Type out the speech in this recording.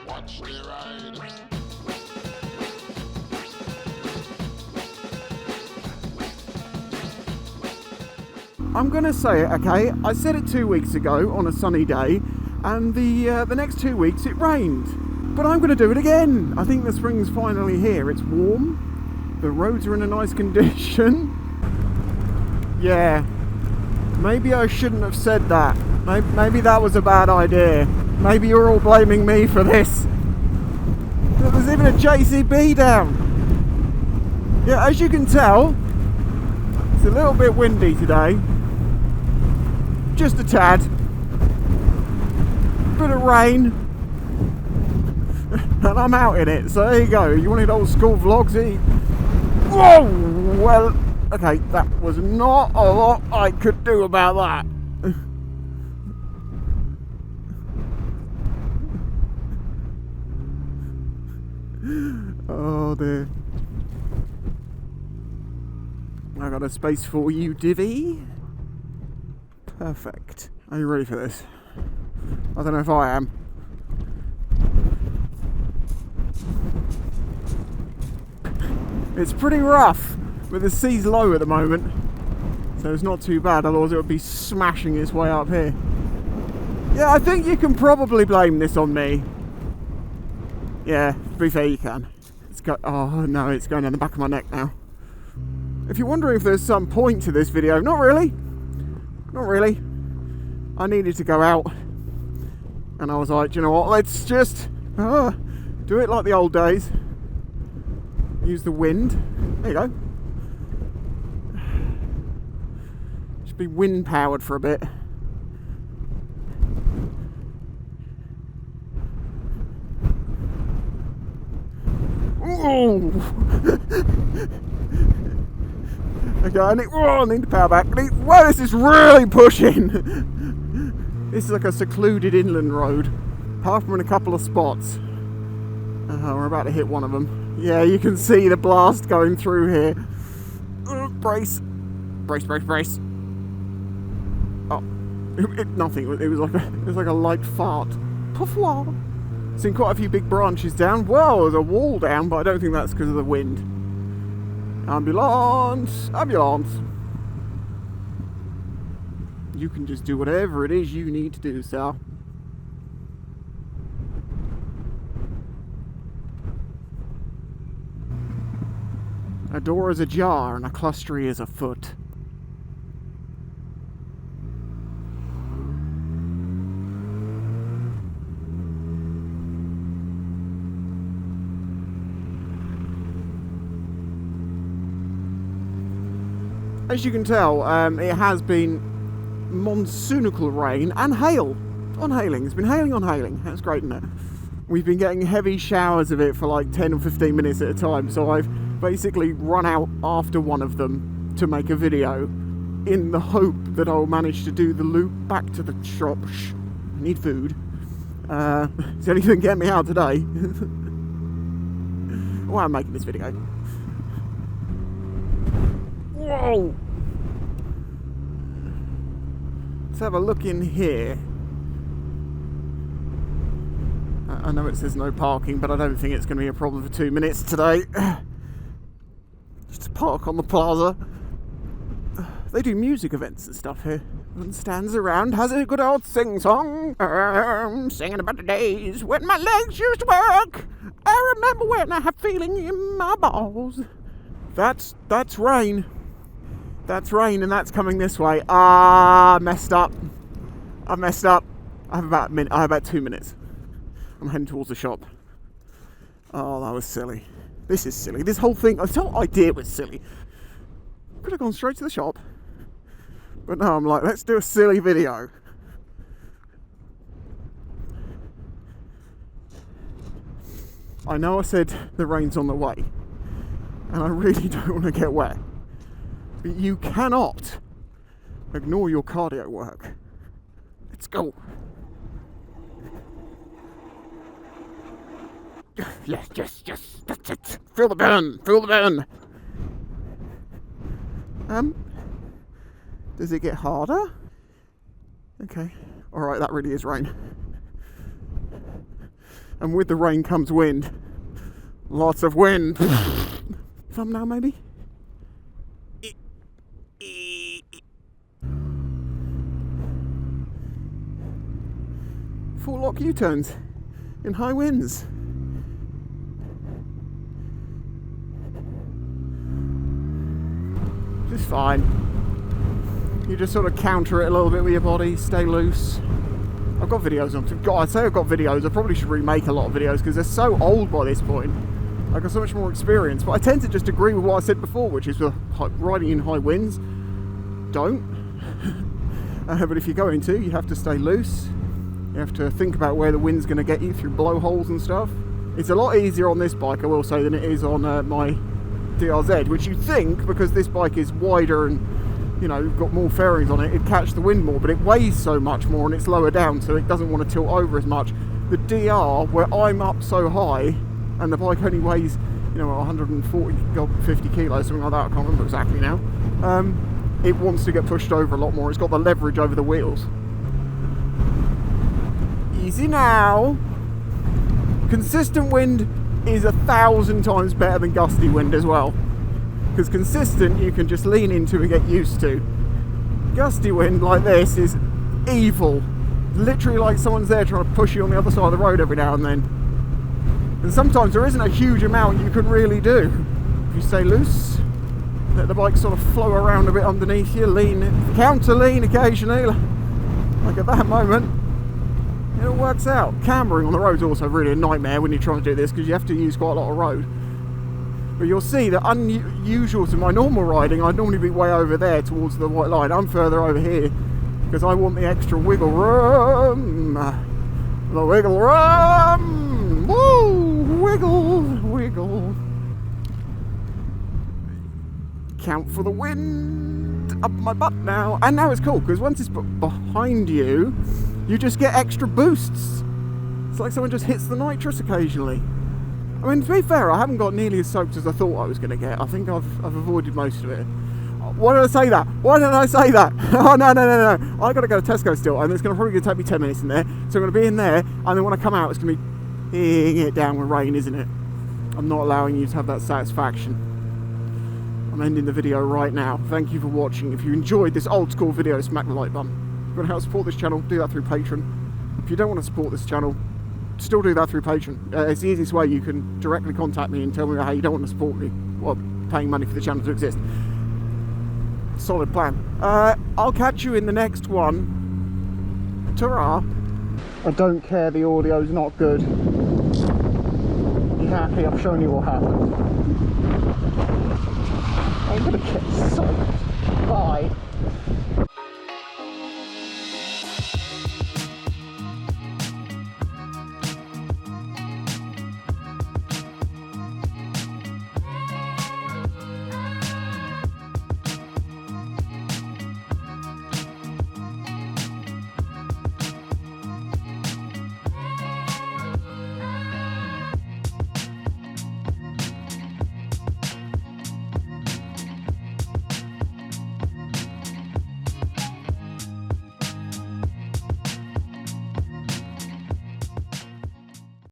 Watch the ride. I'm going to say it, okay? I said it 2 weeks ago on a sunny day, and the next 2 weeks it rained. But I'm going to do it again. I think the spring's finally here. It's warm. The roads are in a nice condition. Yeah. Maybe I shouldn't have said that. Maybe that was a bad idea. Maybe you're all blaming me for this. There's even a JCB down. Yeah, as you can tell, it's a little bit windy today. Just a tad. Bit of rain. And I'm out in it, so there you go. You wanted old school vlogs? Whoa! Well, okay, that was not a lot I could do about that. Oh dear. I got a space for you, Divvy. Perfect. Are you ready for this? I don't know if I am. It's pretty rough, but the sea's low at the moment, so it's not too bad, otherwise it would be smashing its way up here. Yeah, I think you can probably blame this on me. Yeah, to be fair, you can. Oh no, it's going down the back of my neck now. If you're wondering if there's some point to this video, not really. Not really. I needed to go out, and I was like, do you know what, let's just do it like the old days. Use the wind. There you go. Just be wind powered for a bit. Ooh. Okay, I need the power back. Whoa, this is really pushing. This is like a secluded inland road, apart from in a couple of spots. We're about to hit one of them. Yeah, you can see the blast going through here. Brace. Brace, brace, brace. Oh, nothing. It was like a light fart. Poof-wah. Seen quite a few big branches down. Well, there's a wall down, but I don't think that's because of the wind. Ambulance! Ambulance! You can just do whatever it is you need to do, sir. A door is ajar and a clustery is afoot. As you can tell, it has been monsoonical rain and hail on hailing. It's been hailing on hailing. That's great, isn't it? We've been getting heavy showers of it for like 10 or 15 minutes at a time, so I've basically run out after one of them to make a video in the hope that I'll manage to do the loop back to the shop. I need food. It's the only thing getting me out today. Why I'm making this video. Whoa! Let's have a look in here. I know it says no parking, but I don't think it's going to be a problem for 2 minutes today. Just park on the plaza. They do music events and stuff here. Everyone stands around, has a good old sing-song. Singing about the days when my legs used to work. I remember when I had feeling in my balls. That's rain. That's rain, and that's coming this way. I messed up. I messed up. I have about 2 minutes. I'm heading towards the shop. Oh, that was silly. This is silly. This whole idea was silly. Could have gone straight to the shop. But no, I'm like, let's do a silly video. I know I said the rain's on the way, and I really don't want to get wet. But you cannot ignore your cardio work. Let's go. Yes, that's it. Feel the burn, does it get harder? Okay, alright, that really is rain. And with the rain comes wind. Lots of wind. Thumbnail maybe? Full lock U-turns in high winds. Just fine. You just sort of counter it a little bit with your body, stay loose. I've got videos on. I'd say I've got videos. I probably should remake a lot of videos because they're so old by this point. I've got so much more experience. But I tend to just agree with what I said before, which is with riding in high winds, don't. But if you're going to, you have to stay loose. You have to think about where the wind's going to get you through blowholes and stuff. It's a lot easier on this bike, I will say, than it is on my DRZ, which you think, because this bike is wider and, you know, got more fairings on it, it'd catch the wind more, but it weighs so much more and it's lower down, so it doesn't want to tilt over as much. The DR, where I'm up so high, and the bike only weighs, you know, 140, 50 kilos, something like that, I can't remember exactly now, it wants to get pushed over a lot more. It's got the leverage over the wheels. Easy now. Consistent wind is 1,000 times better than gusty wind as well, because consistent you can just lean into and get used to. Gusty wind like this is evil. Literally like someone's there trying to push you on the other side of the road every now and then. And sometimes there isn't a huge amount you can really do. If you stay loose, let the bike sort of flow around a bit underneath you, lean, counter lean occasionally, like at that moment. It all works out. Cambering on the road is also really a nightmare when you're trying to do this, because you have to use quite a lot of road. But you'll see that unusual to my normal riding, I'd normally be way over there towards the white line. I'm further over here because I want the extra wiggle room. The wiggle room. Woo! Wiggle, wiggle. Count for the wind up my butt now. And now it's cool, because once it's behind you, you just get extra boosts. It's like someone just hits the nitrous occasionally. I mean, to be fair, I haven't got nearly as soaked as I thought I was going to get. I think I've avoided most of it. Why did I say that? Why did I say that? Oh, no. I got to go to Tesco still, and it's probably going to take me 10 minutes in there. So I'm going to be in there, and then when I come out, it's going to be peeing it down with rain, isn't it? I'm not allowing you to have that satisfaction. I'm ending the video right now. Thank you for watching. If you enjoyed this old school video, smack the like button. If you want to help support this channel, do that through Patreon. If you don't want to support this channel, still do that through Patreon. It's the easiest way. You can directly contact me and tell me how you don't want to support me, well, paying money for the channel to exist. Solid plan. I'll catch you in the next one. Ta-ra. I don't care the audio's not good. You happy? I've shown you what happened. I'm gonna get soaked. Bye.